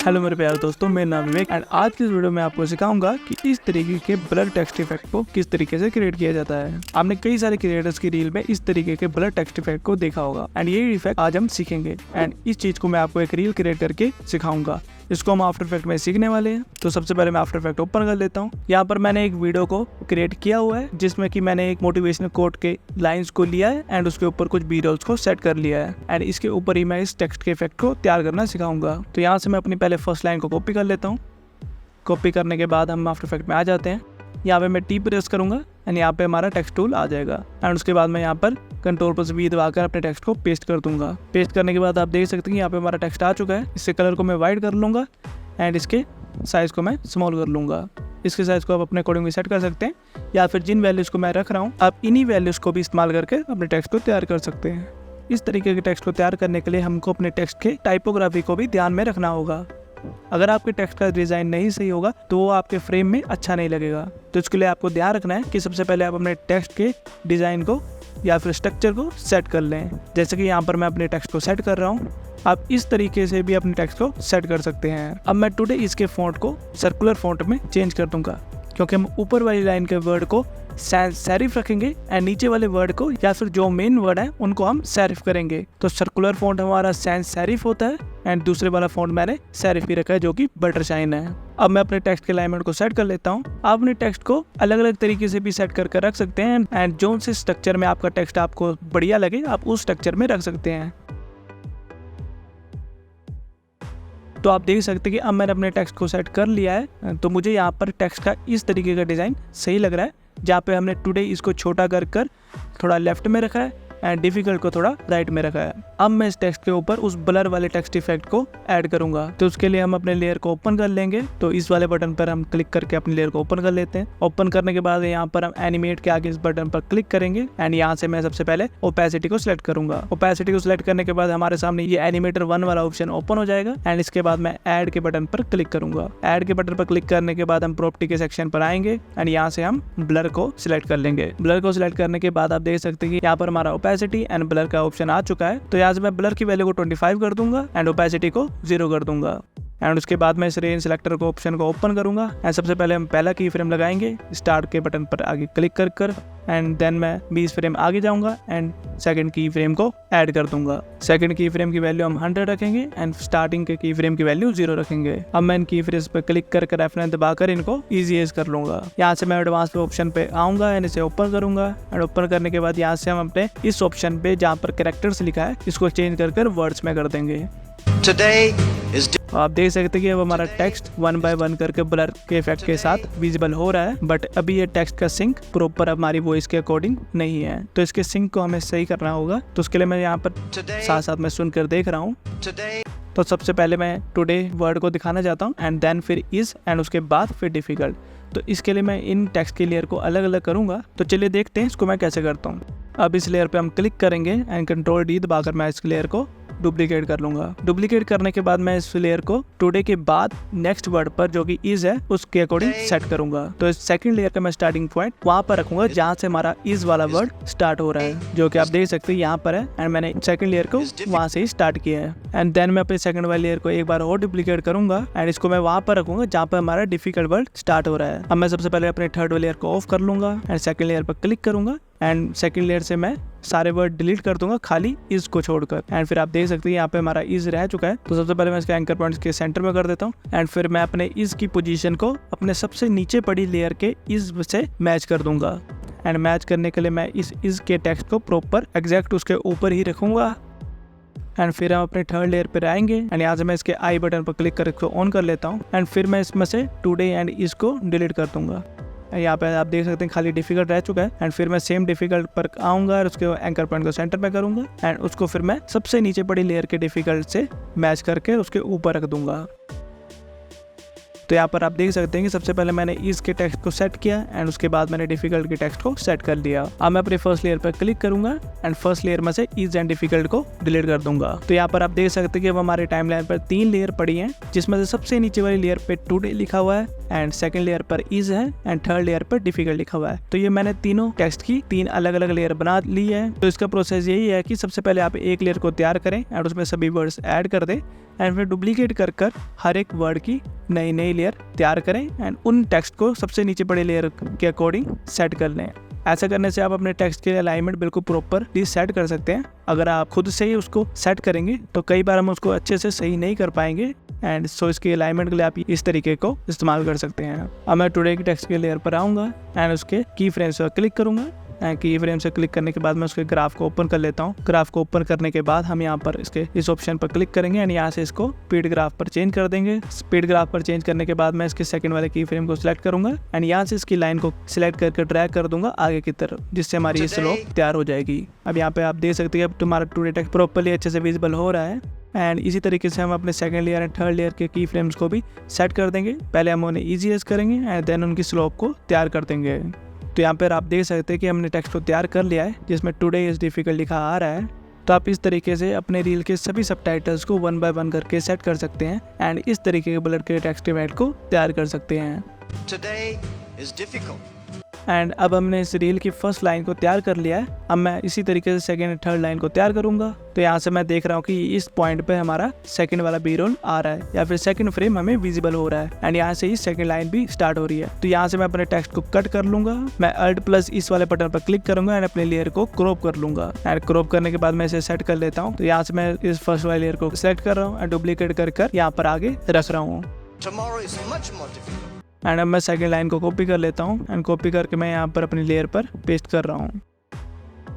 Hello मेरे प्यारे दोस्तों, मेरा नाम विवेक एंड आज की इस वीडियो में आपको सिखाऊंगा कि इस तरीके के ब्लर टेक्स्ट इफेक्ट को किस तरीके से क्रिएट किया जाता है। आपने कई सारे क्रिएटर्स की रील में इस तरीके के ब्लर टेक्स्ट इफेक्ट को देखा होगा एंड ये इफेक्ट आज हम सीखेंगे एंड इस चीज को मैं आपको एक रील क्रिएट करके सिखाऊंगा। इसको हम आफ्टर इफेक्ट में सीखने वाले हैं। तो सबसे पहले मैं आफ्टर इफेक्ट ओपन कर लेता हूँ। यहाँ पर मैंने एक वीडियो को क्रिएट किया हुआ है जिसमें कि मैंने एक मोटिवेशनल कोट के लाइंस को लिया है एंड उसके ऊपर कुछ बी रोल्स को सेट कर लिया है एंड इसके ऊपर ही मैं इस टेक्स्ट के इफेक्ट को तैयार करना सिखाऊंगा। तो यहाँ से मैं अपनी पहले फर्स्ट लाइन को कॉपी कर लेता हूँ। कॉपी करने के बाद हम आफ्टर इफेक्ट में आ जाते हैं। यहाँ पे मैं टी प्रेस करूंगा एंड यहाँ पे हमारा टेक्स्ट टूल आ जाएगा एंड उसके बाद मैं यहाँ पर कंट्रोल+V दबाकर अपने टेक्स्ट को पेस्ट कर दूंगा। पेस्ट करने के बाद आप देख सकते हैं यहाँ पे हमारा टेक्स्ट आ चुका है। इससे कलर को मैं वाइट कर लूँगा एंड इसके साइज़ को मैं स्मॉल कर लूँगा। इसके साइज़ को आप अपने अकॉर्डिंग भी सेट कर सकते हैं या फिर जिन वैल्यूज़ को मैं रख रहा हूँ आप इन्हीं वैल्यूज़ को भी इस्तेमाल करके अपने टेक्स्ट को तैयार कर सकते हैं। इस तरीके के टेक्स्ट को तैयार करने के लिए हमको अपने टेक्स्ट के टाइपोग्राफी को भी ध्यान में रखना होगा। अगर आपके टेक्स्ट का डिज़ाइन नहीं सही होगा तो वो आपके फ्रेम में अच्छा नहीं लगेगा। तो इसके लिए आपको ध्यान रखना है कि सबसे पहले आप अपने टेक्स्ट के डिज़ाइन को या फिर स्ट्रक्चर को सेट कर लें। जैसे कि यहाँ पर मैं अपने टेक्स्ट को सेट कर रहा हूँ, आप इस तरीके से भी अपने टेक्स्ट को सेट कर सकते हैं। अब मैं टुडे इसके फॉन्ट को सर्कुलर फॉन्ट में चेंज कर दूंगा क्योंकि हम ऊपर वाली लाइन के वर्ड को सेरिफ रखेंगे एंड नीचे वाले वर्ड को या फिर जो मेन वर्ड है उनको हम सेरिफ करेंगे। तो सर्कुलर फॉन्ट हमारा सैंस सेरिफ होता है एंड दूसरे वाला फॉन्ट मैंने सेरिफ ही रखा है जो कि बटर शाइन है। अब मैं अपने टेक्स्ट के अलाइनमेंट को सेट कर लेता हूँ। आप अपने टेक्स्ट को अलग अलग तरीके से भी सेट कर रख सकते हैं एंड जो से स्ट्रक्चर में आपका टेक्स्ट आपको बढ़िया लगे आप उस स्ट्रक्चर में रख सकते हैं। तो आप देख सकते हैं कि अब मैंने अपने टेक्स्ट को सेट कर लिया है। तो मुझे यहाँ पर टेक्स्ट का इस तरीके का डिज़ाइन सही लग रहा है जहाँ पे हमने टुडे इसको छोटा कर थोड़ा लेफ्ट में रखा है एंड डिफिकल्ट को थोड़ा राइट में रखा है। अब मैं इस टेक्स्ट के ऊपर उस ब्लर वाले टेक्स्ट इफेक्ट को ऐड करूंगा। तो उसके लिए हम अपने लेयर को ओपन कर लेंगे। तो इस वाले बटन पर हम क्लिक करके अपनी लेयर को ओपन कर लेते हैं। ओपन करने के बाद यहाँ पर हम एनिमेट के आगे इस बटन पर क्लिक करेंगे एंड यहाँ से मैं सबसे पहले ओपेसिटी को सिलेक्ट करूंगा। ओपेसिटी को सिलेक्ट करने के बाद हमारे सामने ये एनिमेटर 1 वाला ऑप्शन ओपन हो जाएगा एंड इसके बाद मैं ऐड के बटन पर क्लिक करूंगा। ऐड के बटन पर क्लिक करने के बाद हम प्रॉपर्टी के सेक्शन पर आएंगे एंड यहाँ से हम ब्लर को सिलेक्ट कर लेंगे। ब्लर को सिलेक्ट करने के बाद आप देख सकते हैं कि यहाँ पर हमारा ओपेसिटी एंड ब्लर का ऑप्शन आ चुका है। तो यहाँ से मैं ब्लर की वैल्यू को 25 कर दूंगा एंड ओपेसिटी को 0 कर दूंगा एंड उसके बाद मैं इस रेंज सिलेक्टर को ऑप्शन को ओपन करूंगा एंड सबसे पहले हम पहला की फ्रेम लगाएंगे। स्टार्ट के बटन पर आगे क्लिक कर एंड देन मैं 20 फ्रेम आगे जाऊंगा एंड सेकंड की फ्रेम को ऐड कर दूंगा। सेकंड की फ्रेम की वैल्यू हम 100 रखेंगे एंड स्टार्टिंग के की फ्रेम की वैल्यू 0 रखेंगे। अब मैं इन की फ्रेम्स पर क्लिक कर F9 दबाकर इनको इजी एज कर लूंगा। यहाँ से मैं एडवांस पे ऑप्शन पे आऊंगा एंड इसे ओपन करूंगा एंड ओपन करने के बाद यहाँ से हम अपने इस ऑप्शन पे जहाँ पर कैरेक्टर्स लिखा है इसको चेंज कर वर्ड्स में कर देंगे। आप देख सकते हैं कि अब हमारा टेक्स्ट 1 by 1 करके ब्लर के इफेक्ट के साथ विजिबल हो रहा है बट अभी ये टेक्स्ट का सिंक प्रॉपर हमारी वॉइस के अकॉर्डिंग नहीं है। तो इसके सिंक को हमें सही करना होगा। तो उसके लिए मैं यहाँ पर साथ साथ में सुनकर देख रहा हूँ। तो सबसे पहले मैं टुडे वर्ड को दिखाना चाहता हूँ एंड देन फिर इज एंड उसके बाद फिर डिफिकल्ट। तो इसके लिए मैं इन टेक्स्ट के लेयर को अलग अलग करूँगा। तो चलिए देखते हैं इसको मैं कैसे करता हूँ। अब इस लेयर पे हम क्लिक करेंगे एंड Ctrl+D दबाकर मैं इस लेयर को डुप्लीकेट कर लूंगा। डुप्लीकेट करने के बाद मैं इस लेयर को टुडे के बाद नेक्स्ट वर्ड पर जो कि इज है उसके अकॉर्डिंग सेट करूंगा। तो इस सेकंड लेयर का मैं स्टार्टिंग पॉइंट वहां पर रखूंगा जहां से हमारा इज वाला वर्ड स्टार्ट हो रहा है जो कि आप देख सकते हैं यहाँ पर है एंड मैंने सेकंड लेयर को वहां से ही स्टार्ट किया है एंड देन मैं अपने सेकंड वाली लेयर को एक बार और डुप्लीकेट करूंगा एंड इसको मैं वहां पर रखूंगा जहाँ पर हमारा डिफिकल्ट वर्ड स्टार्ट हो रहा है। अब मैं सबसे पहले अपने थर्ड वाली लेयर को ऑफ कर लूंगा एंड सेकंड लेयर पर क्लिक करूंगा एंड सेकंड लेयर से मैं सारे वर्ड डिलीट कर दूंगा खाली इज को छोड़कर एंड फिर आप देख सकते हैं यहाँ पे हमारा इज रह चुका है। तो सबसे पहले मैं इसके एंकर पॉइंट्स के सेंटर में कर देता हूँ एंड फिर मैं अपने इज की पोजीशन को अपने सबसे नीचे पड़ी लेयर के इज से मैच कर दूंगा एंड मैच करने के लिए मैं इस इज के टेक्स्ट को प्रॉपर एग्जैक्ट उसके ऊपर ही रखूंगा एंड फिर हम अपने थर्ड लेयर पर आएंगे एंड यहाँ से मैं इसके आई बटन पर क्लिक करके ऑन कर लेता हूँ एंड फिर मैं इसमें से टुडे एंड इज को डिलीट कर दूंगा। यहाँ पे आप देख सकते हैं खाली डिफिकल्ट रह चुका है एंड फिर मैं सेम डिफिकल्ट पर आऊँगा और उसके एंकर पॉइंट को सेंटर में करूँगा एंड उसको फिर मैं सबसे नीचे पड़ी लेयर के डिफिकल्ट से मैच करके उसके ऊपर रख दूंगा। तो यहाँ पर आप देख सकते हैं कि सबसे पहले मैंने ईज के टेक्स्ट को सेट किया एंड उसके बाद मैंने डिफिकल्ट के टेक्स्ट को सेट कर दिया। अब मैं अपने फर्स्ट लेयर पर क्लिक करूंगा एंड फर्स्ट लेयर में से ईज एंड डिफिकल्ट को डिलीट कर दूंगा। तो यहाँ पर आप देख सकते हैं कि अब हमारे टाइमलाइन पर 3 लेयर पड़ी हैं, जिसमें से सबसे नीचे वाली लेयर पे टुडे लिखा हुआ है एंड सेकंड लेयर पर ईज है एंड थर्ड लेयर पर डिफिकल्ट लिखा हुआ है। तो ये मैंने तीनों टेक्स्ट की 3 अलग अलग लेयर बना ली है। तो इसका प्रोसेस यही है कि सबसे पहले आप एक लेयर को तैयार करें एंड उसमें सभी वर्ड्स ऐड कर दें एंड फिर डुप्लीकेट कर हर एक वर्ड की नई लेयर तैयार करें एंड उन टेक्स्ट को सबसे नीचे बड़े लेयर के अकॉर्डिंग सेट कर लें। ऐसा करने से आप अपने टेक्स्ट के अलाइनमेंट बिल्कुल प्रॉपरली सेट कर सकते हैं। अगर आप खुद से ही उसको सेट करेंगे तो कई बार हम उसको अच्छे से सही नहीं कर पाएंगे एंड सो इसके अलाइनमेंट के लिए आप इस तरीके को इस्तेमाल कर सकते हैं। अब मैं टुडे की टेक्स्ट के लेयर पर आऊँगा एंड उसके की फ्रेम्स पर क्लिक करूँगा एंड की फ्रेम से क्लिक करने के बाद मैं उसके ग्राफ को ओपन कर लेता हूँ। ग्राफ को ओपन करने के बाद हम यहाँ पर इसके इस ऑप्शन पर क्लिक करेंगे एंड यहाँ से इसको स्पीड ग्राफ पर चेंज कर देंगे। स्पीड ग्राफ पर चेंज करने के बाद मैं इसके सेकंड वाले की फ्रेम को सिलेक्ट करूंगा एंड यहाँ से इसकी लाइन को सिलेक्ट करके ड्रैग कर दूंगा आगे की तरफ, जिससे हमारी ये स्लोप तैयार हो जाएगी। अब यहाँ पे आप देख सकते हैं अब तुम्हारा टुडे टेक्स्ट प्रॉपर्ली अच्छे से विजिबल हो रहा है एंड इसी तरीके से हम अपने second layer and third layer के की फ्रेम्स को भी सेट कर देंगे। पहले हम उन्हें ईजीएस करेंगे एंड देन उनकी स्लोप को तैयार कर देंगे। तो यहाँ पर आप देख सकते हैं कि हमने टेक्स्ट को तैयार कर लिया है जिसमें टुडे इज डिफिकल्ट लिखा आ रहा है। तो आप इस तरीके से अपने रील के सभी सबटाइटल्स को 1 बाय 1 करके सेट कर सकते हैं एंड इस तरीके के बुलेट के टेक्स्ट इवेंट को तैयार कर सकते हैं। Today is difficult. एंड अब हमने इस रील की फर्स्ट लाइन को तैयार कर लिया है। अब मैं इसी तरीके से सेकंड एंड थर्ड लाइन को तैयार करूंगा। तो यहाँ से मैं देख रहा हूँ कि इस पॉइंट पे हमारा सेकंड वाला बी रोल आ रहा है या फिर सेकंड फ्रेम हमें विजिबल हो रहा है एंड यहाँ से ही सेकंड लाइन भी स्टार्ट हो रही है। तो यहाँ से मैं अपने टेक्स्ट को कट कर लूंगा। मैं अल्ट प्लस इस वाले बटन पर क्लिक करूंगा एंड अपने लेयर को क्रॉप कर लूंगा एंड क्रॉप करने के बाद मैं इसे सेट कर लेता हूँ। तो यहाँ से मैं इस फर्स्ट वाले लेयर को सेलेक्ट कर रहा हूँ एंड डुप्लीकेट कर यहाँ पर आगे रख रहा हूँ। Tomorrow is much more difficult. And अब मैं सेकंड लाइन को कॉपी कर लेता हूँ एंड कॉपी करके मैं यहाँ पर अपनी लेयर पर पेस्ट कर रहा हूँ।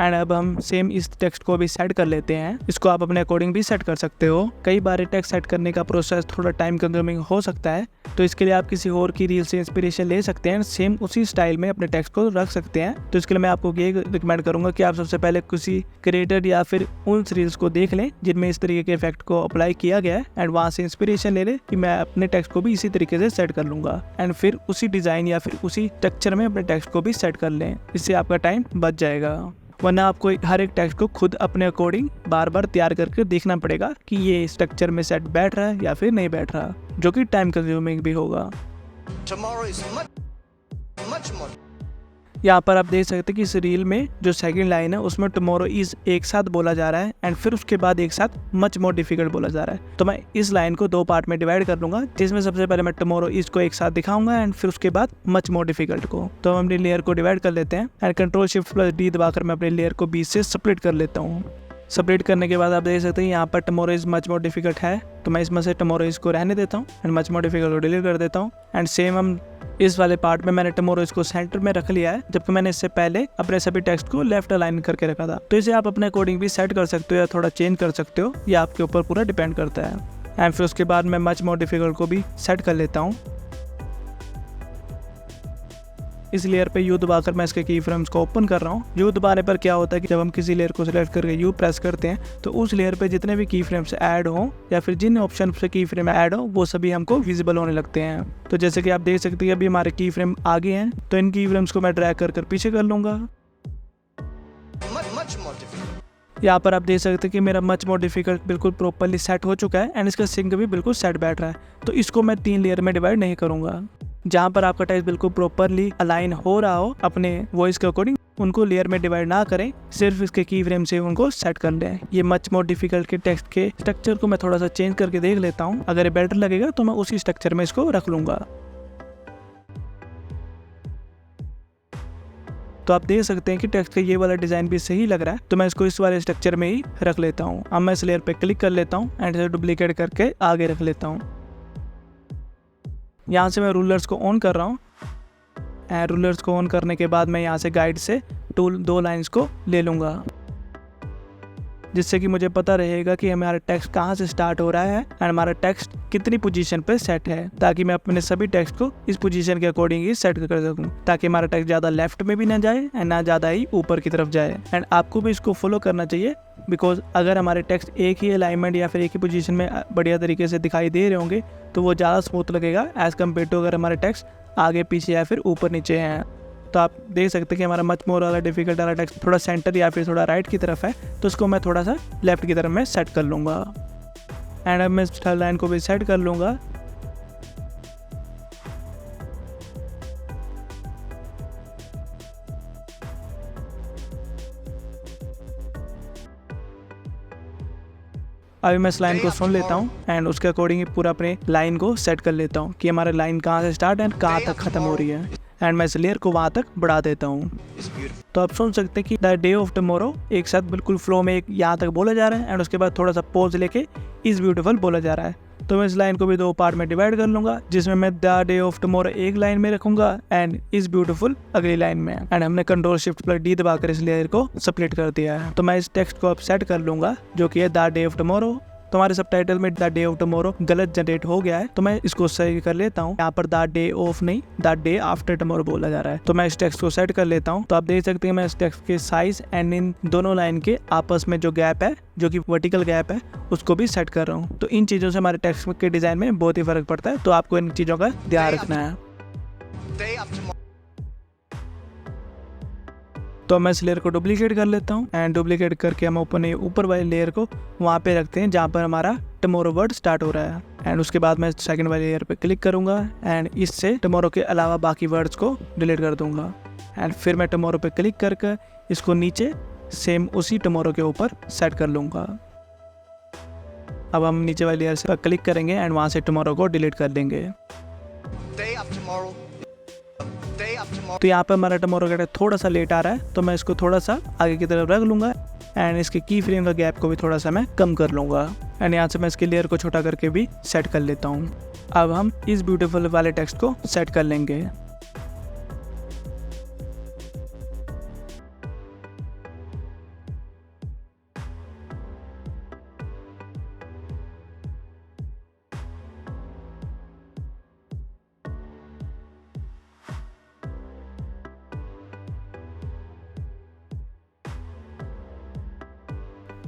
एंड अब हम सेम इस टेक्स्ट को भी सेट कर लेते हैं। इसको आप अपने अकॉर्डिंग भी सेट कर सकते हो। कई बार टेक्स्ट सेट करने का प्रोसेस थोड़ा टाइम कंज्यूमिंग हो सकता है, तो इसके लिए आप किसी और की रील से इंस्पिरेशन ले सकते हैं, सेम उसी स्टाइल में अपने टेक्स्ट को रख सकते हैं। तो इसके लिए मैं आपको ये रिकमेंड करूंगा कि आप सबसे पहले किसी क्रिएटर या फिर उन रील्स को देख लें जिनमें इस तरीके के इफेक्ट को अप्लाई किया गया है एंड वहाँ से इंस्पिरेशन ले लें कि मैं अपने टेक्स्ट को भी इसी तरीके से सेट कर लूंगा एंड फिर उसी डिज़ाइन या फिर उसी स्ट्रक्चर में अपने टेक्स्ट को भी सेट कर लें। इससे आपका टाइम बच जाएगा, वरना आपको हर एक टेक्स्ट को खुद अपने अकॉर्डिंग बार बार तैयार करके देखना पड़ेगा कि ये स्ट्रक्चर में सेट बैठ रहा है या फिर नहीं बैठ रहा, जो कि टाइम कंज्यूमिंग भी होगा। Tomorrow is much more. यहाँ पर आप देख सकते हैं कि इस रील में जो सेकंड लाइन है उसमें टुमारो इज एक साथ बोला जा रहा है एंड फिर उसके बाद एक साथ मच मोर डिफिकल्ट बोला जा रहा है। तो मैं इस लाइन को 2 पार्ट में डिवाइड कर लूंगा, जिसमें सबसे पहले मैं टुमारो इज को एक साथ दिखाऊंगा एंड फिर उसके बाद मच मोर डिफिकल्ट को। तो हम अपनी लेयर को डिवाइड कर लेते हैं एंड Ctrl+Shift+D दबाकर मैं अपनी लेयर को बीच से स्प्लिट कर लेता हूँ। स्प्लिट करने के बाद आप देख सकते हैं यहाँ पर tomorrow is much more difficult है, तो मैं इसमें से टुमारो इज को रहने देता हूँ एंड मच मोर डिफिकल्ट को डिलीट कर देता हूँ। एंड सेम हम इस वाले पार्ट में मैंने टुमारो इसको सेंटर में रख लिया है, जबकि मैंने इससे पहले अपने सभी टेक्स्ट को लेफ्ट अलाइन करके रखा था। तो इसे आप अपने अकॉर्डिंग भी सेट कर सकते हो या थोड़ा चेंज कर सकते हो, ये आपके ऊपर पूरा डिपेंड करता है। एंड फिर उसके बाद मैं मच मोर डिफिकल्ट को भी सेट कर लेता हूँ। इस लेयर पे यू दबाकर मैं इसके की फ्रेम्स को ओपन कर रहा हूँ। यू दबाने पर क्या होता है कि जब हम किसी लेयर को सिलेक्ट करके यू प्रेस करते हैं तो उस लेयर पे जितने भी की फ्रेम्स ऐड हो या फिर जिन ऑप्शन से की फ्रेम ऐड हो वो सभी हमको विजिबल होने लगते हैं। तो जैसे कि आप देख सकते हैं अभी हमारे की फ्रेम आगे हैं, तो इन की फ्रेम्स को मैं ड्रैग कर पीछे कर लूँगा। यहाँ पर आप देख सकते हैं कि मेरा मच मोर डिफिकल्ट बिल्कुल प्रॉपर्ली सेट हो चुका है एंड इसका सिंक भी बिल्कुल सेट बैठ रहा है। तो इसको मैं 3 लेयर में डिवाइड नहीं करूँगा। जहाँ पर आपका टेक्स्ट बिल्कुल प्रॉपर्ली अलाइन हो रहा हो अपने वॉइस के अकॉर्डिंग, उनको लेयर में डिवाइड ना करें, सिर्फ इसके की फ्रेम से उनको सेट कर लें। ये मच मोर डिफिकल्ट के टेक्स्ट के स्ट्रक्चर को मैं थोड़ा सा चेंज करके देख लेता हूँ, अगर ये बेटर लगेगा तो मैं उसी स्ट्रक्चर में इसको रख लूँगा। तो आप देख सकते हैं कि टेक्स्ट का ये वाला डिज़ाइन भी सही लग रहा है, तो मैं इसको इस वाले स्ट्रक्चर में ही रख लेता हूँ। अब मैं इस लेयर पे क्लिक कर लेता हूँ एंड इसे डुप्लीकेट करके आगे रख लेता हूँ। यहाँ से मैं रूलर्स को ऑन कर रहा हूँ एंड रूलर्स को ऑन करने के बाद मैं यहाँ से गाइड से 2 लाइंस को ले लूँगा जिससे कि मुझे पता रहेगा कि हमारा टेक्स्ट कहाँ से स्टार्ट हो रहा है एंड हमारा टेक्स्ट कितनी पोजीशन पे सेट है, ताकि मैं अपने सभी टेक्स्ट को इस पोजीशन के अकॉर्डिंग ही सेट कर सकूं, ताकि हमारा टेक्स्ट ज़्यादा लेफ्ट में भी ना जाए एंड ना ज़्यादा ही ऊपर की तरफ जाए। एंड आपको भी इसको फॉलो करना चाहिए, बिकॉज अगर हमारे टेक्स्ट एक ही अलाइनमेंट या फिर एक ही पोजीशन में बढ़िया तरीके से दिखाई दे रहे होंगे तो वो ज़्यादा स्मूथ लगेगा एज़ कम्पेयर टू अगर हमारे टेक्स्ट आगे पीछे या फिर ऊपर नीचे हैं। तो आप देख सकते हैं कि हमारा मच मोर वाला डिफिकल्ट वाला टेक्स्ट थोड़ा सेंटर या फिर थोड़ा राइट की तरफ है, तो उसको मैं थोड़ा सा लेफ्ट की तरफ में सेट कर लूँगा। एंड अब मैं इस थर्ड लाइन को भी सेट कर लूँगा। अभी मैं इस लाइन को सुन लेता हूँ एंड उसके अकॉर्डिंग पूरा अपने लाइन को सेट कर लेता हूँ कि हमारे लाइन कहाँ से स्टार्ट एंड कहाँ तक खत्म हो रही है, एंड मैं इस लेयर को वहाँ तक बढ़ा देता हूँ। तो आप सुन सकते हैं कि द डे ऑफ टुमारो एक साथ बिल्कुल फ्लो में एक यहाँ तक बोला जा रहा है एंड उसके बाद थोड़ा सा पॉज लेके इज ब्यूटीफुल बोला जा रहा है। तो मैं इस लाइन को भी दो पार्ट में डिवाइड कर लूँगा, जिसमें मैं द डे ऑफ टुमारो एक लाइन में रखूँगा एंड इज ब्यूटीफुल अगली लाइन में। एंड हमने Ctrl+Shift+D दबाकर इस लेयर को स्प्लिट कर दिया है। तो मैं इस टेक्स्ट को अब सेट कर लूँगा जो कि है द डे ऑफ टुमारो। तो हमारे सबटाइटल में द डे ऑफ टुमारो गलत जनरेट हो गया है, तो मैं इसको सही कर लेता हूँ। यहाँ पर द डे ऑफ नहीं, द डे आफ्टर टुमारो बोला जा रहा है। तो मैं इस टेक्स्ट को सेट कर लेता हूँ। तो आप देख सकते हैं मैं इस टेक्स्ट के साइज एंड इन दोनों लाइन के आपस में जो गैप है, जो कि वर्टिकल गैप है, उसको भी सेट कर रहा हूँ। तो इन चीज़ों से हमारे टेक्स्ट के डिज़ाइन में बहुत ही फर्क पड़ता है, तो आपको इन चीज़ों का ध्यान रखना है। तो मैं इस लेयर को डुप्लीकेट कर लेता हूँ एंड डुप्लीकेट करके हम अपने ऊपर वाली लेयर को वहाँ पे रखते हैं जहाँ पर हमारा टुमारो वर्ड स्टार्ट हो रहा है। एंड उसके बाद मैं सेकंड वाली लेयर पे क्लिक करूँगा एंड इससे टुमारो के अलावा बाकी वर्ड्स को डिलीट कर दूँगा। एंड फिर मैं टुमारो पे क्लिक करके इसको नीचे सेम उसी टुमारो के ऊपर सेट कर लूँगा। अब हम नीचे वाली लेयर से क्लिक करेंगे एंड वहाँ से टुमारो को डिलीट कर देंगे। तो यहाँ पर हमारा टुमारो का थोड़ा सा लेट आ रहा है, तो मैं इसको थोड़ा सा आगे की तरफ रख लूँगा एंड इसके की फ्रेम का गैप को भी थोड़ा सा मैं कम कर लूँगा। एंड यहाँ से मैं इसके लेयर को छोटा करके भी सेट कर लेता हूँ। अब हम इस ब्यूटीफुल वाले टेक्स्ट को सेट कर लेंगे।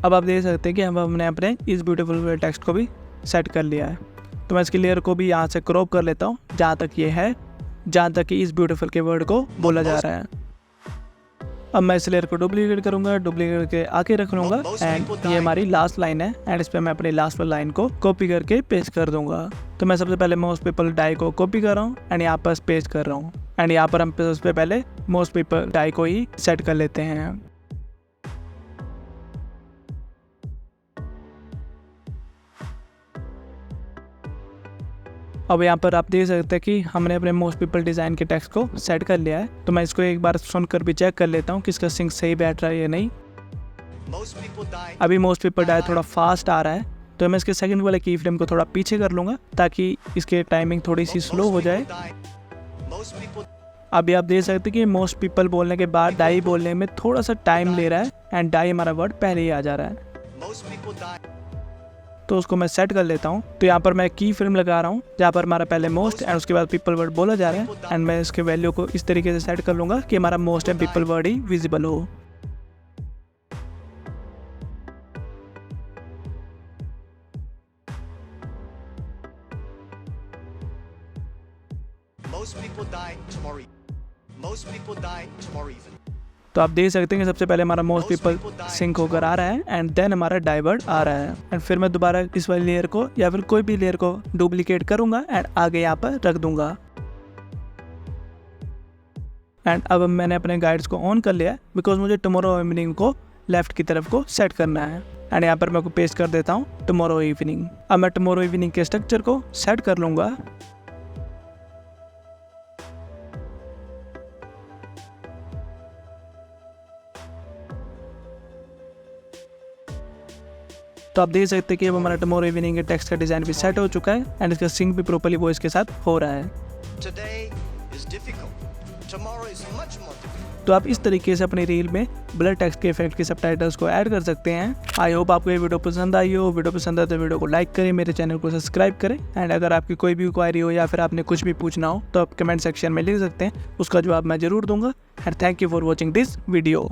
अब आप देख सकते हैं कि हमने अपने इस ब्यूटीफुल टेक्स्ट को भी सेट कर लिया है। तो मैं इसकी लेयर को भी यहाँ से क्रॉप कर लेता हूँ जहाँ तक ये है, जहाँ तक कि इस ब्यूटीफुल के वर्ड को बोला जा रहा है। अब मैं इस लेयर को डुप्लीकेट करूँगा, डुप्लीकेट करके आके रख लूँगा एंड ये हमारी लास्ट लाइन है एंड इस पर मैं अपनी लास्ट वाली लाइन को कॉपी करके पेस्ट कर दूँगा। तो मैं सबसे पहले मोस्ट पीपल डाई को कॉपी कर रहा हूँ एंड यहाँ पर पेस्ट कर रहा हूँ एंड यहाँ पर हम सबसे पहले मोस्ट पीपल डाई को ही सेट कर लेते हैं। अब यहाँ पर आप देख सकते हैं कि हमने अपने मोस्ट पीपल डिज़ाइन के टेक्स्ट को सेट कर लिया है। तो मैं इसको एक बार सुनकर भी चेक कर लेता हूँ कि इसका सिंक सही बैठ रहा है या नहीं। अभी मोस्ट पीपल डाई थोड़ा फास्ट आ रहा है, तो मैं इसके सेकंड वाले की फ्रेम को थोड़ा पीछे कर लूँगा ताकि इसके टाइमिंग थोड़ी सी स्लो हो जाए। अभी आप देख सकते हैं कि मोस्ट पीपल बोलने के बाद डाई बोलने में थोड़ा सा टाइम ले रहा है एंड डाई हमारा वर्ड पहले ही आ जा रहा है। तो उसको मैं सेट कर लेता हूँ। तो यहाँ पर मैं की फ्रेम लगा रहा हूँ जहाँ पर हमारा पहले मोस्ट एंड उसके बाद पीपल वर्ड बोला जा रहा है एंड मैं इसके वैल्यू को इस तरीके से सेट कर लूँगा कि हमारा most and people word he visible हो। तो आप देख सकते हैं कि सबसे पहले हमारा मोस्ट पीपल सिंक होकर आ रहा है एंड देन हमारा डाइवर्ट आ रहा है एंड फिर मैं दोबारा इस वाली लेयर को या फिर कोई भी लेयर को डुप्लीकेट करूंगा एंड आगे यहाँ पर रख दूंगा। एंड अब मैंने अपने गाइड्स को ऑन कर लिया बिकॉज मुझे टुमारो इवनिंग को लेफ्ट की तरफ को सेट करना है एंड यहाँ पर मैं को पेस्ट कर देता हूँ टुमारो इवनिंग। अब मैं टुमारो इवनिंग के स्ट्रक्चर को सेट कर लूँगा। तो आप देख सकते हैं कि अब हमारा टुमारो इवनिंग के टेक्स्ट का डिज़ाइन भी सेट हो चुका है एंड इसका सिंक भी प्रॉपर्ली वॉइस के साथ हो रहा है। tomorrow is much more difficult. तो आप इस तरीके से अपनी रील में ब्लर टेक्स्ट के इफेक्ट के सबटाइटल्स को ऐड कर सकते हैं। आई होप आपको ये वीडियो पसंद आई हो। वीडियो पसंद आए तो वीडियो को लाइक करें, मेरे चैनल को सब्सक्राइब करें एंड अगर आपकी कोई भी क्वायरी हो या फिर आपने कुछ भी पूछना हो तो आप कमेंट सेक्शन में लिख सकते हैं, उसका जवाब मैं जरूर दूंगा। And thank you for watching this video.